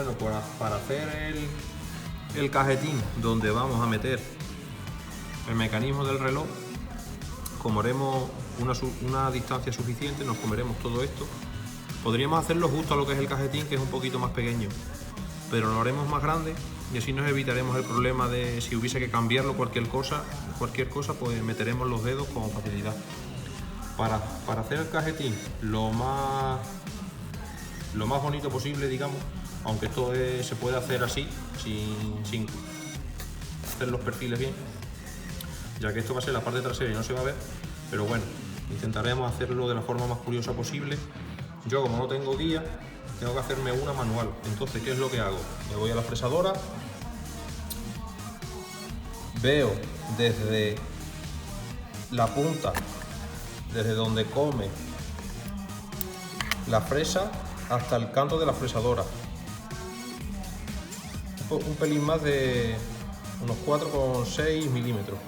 Bueno, para hacer el cajetín donde vamos a meter el mecanismo del reloj, como haremos una distancia suficiente, nos comeremos todo esto. Podríamos hacerlo justo a lo que es el cajetín, que es un poquito más pequeño, pero lo haremos más grande y así nos evitaremos el problema de si hubiese que cambiarlo cualquier cosa, pues meteremos los dedos con facilidad. Para hacer el cajetín lo más bonito posible, digamos, aunque esto se puede hacer así, sin hacer los perfiles bien, ya que esto va a ser la parte trasera y no se va a ver, pero bueno, intentaremos hacerlo de la forma más curiosa posible. Yo, como no tengo guía, tengo que hacerme una manual. Entonces, ¿qué es lo que hago? Me voy a la fresadora, veo desde la punta, desde donde come la fresa, hasta el canto de la fresadora. Un pelín más de unos 4,6 milímetros.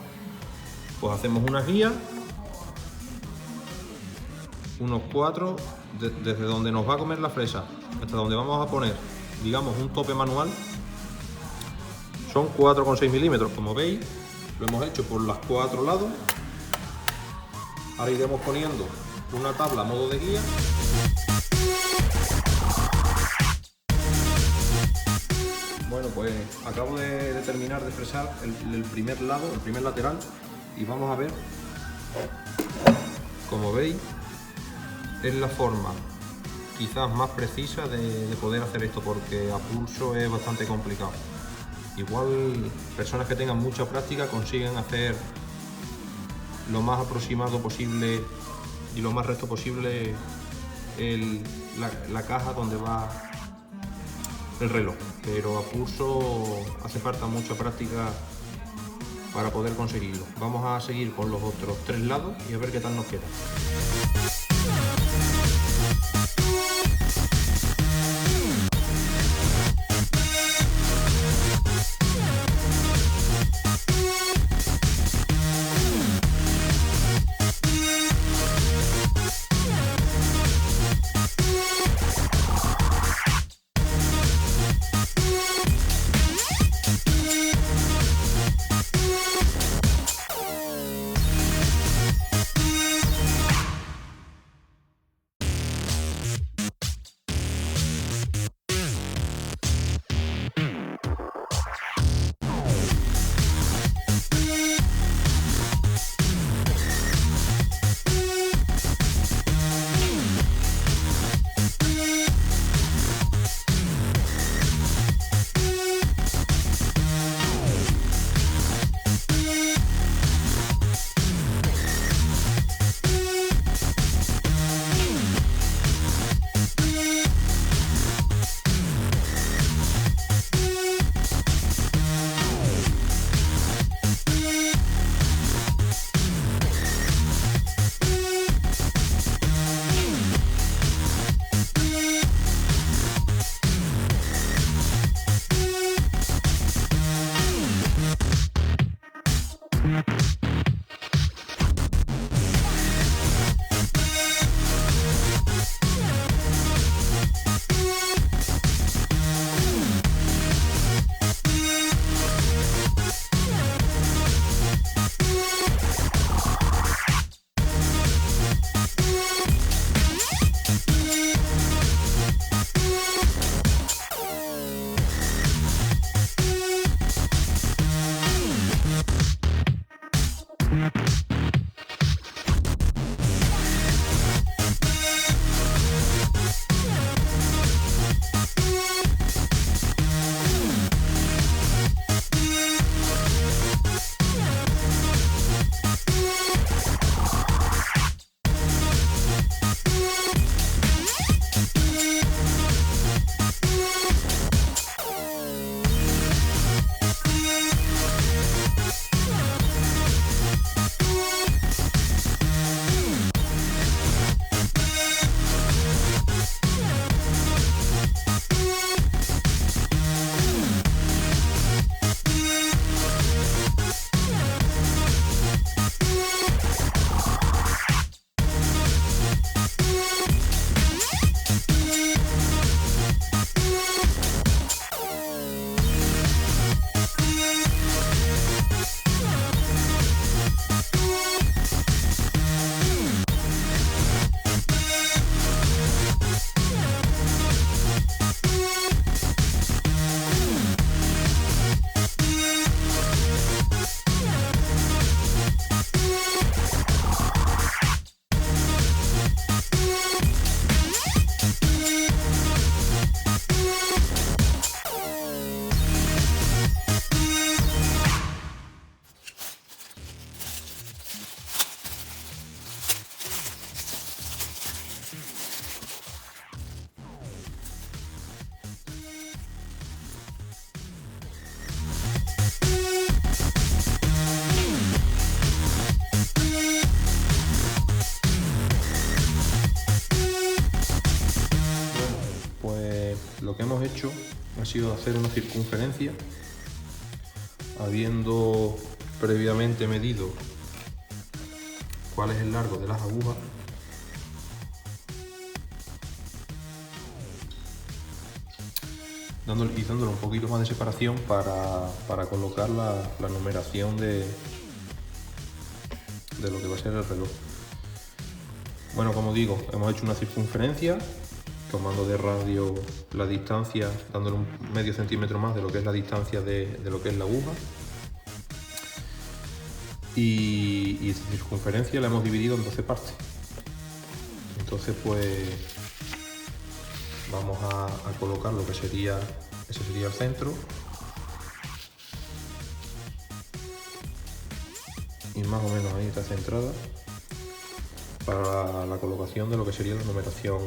Pues hacemos una guía, unos 4, desde donde nos va a comer la fresa hasta donde vamos a poner, digamos, un tope manual. Son 4,6 milímetros, como veis, lo hemos hecho por los 4 lados. Ahora iremos poniendo una tabla a modo de guía. Bueno, pues acabo de terminar de fresar el primer lado, el primer lateral, y vamos a ver, como veis, es la forma quizás más precisa de poder hacer esto, porque a pulso es bastante complicado. Igual personas que tengan mucha práctica consiguen hacer lo más aproximado posible y lo más recto posible la caja donde va el reloj, pero a pulso hace falta mucha práctica para poder conseguirlo. Vamos a seguir con los otros 3 lados y a ver qué tal nos queda. ha sido hacer una circunferencia, habiendo previamente medido cuál es el largo de las agujas. Dándole un poquito más de separación para colocar la numeración de lo que va a ser el reloj. Bueno, como digo, hemos hecho una circunferencia, tomando de radio la distancia, dándole un medio centímetro más de lo que es la distancia de lo que es la aguja. Y esta circunferencia la hemos dividido en 12 partes. Entonces, pues vamos a colocar lo que sería, ese sería el centro. Y más o menos ahí está centrada para la colocación de lo que sería la numeración.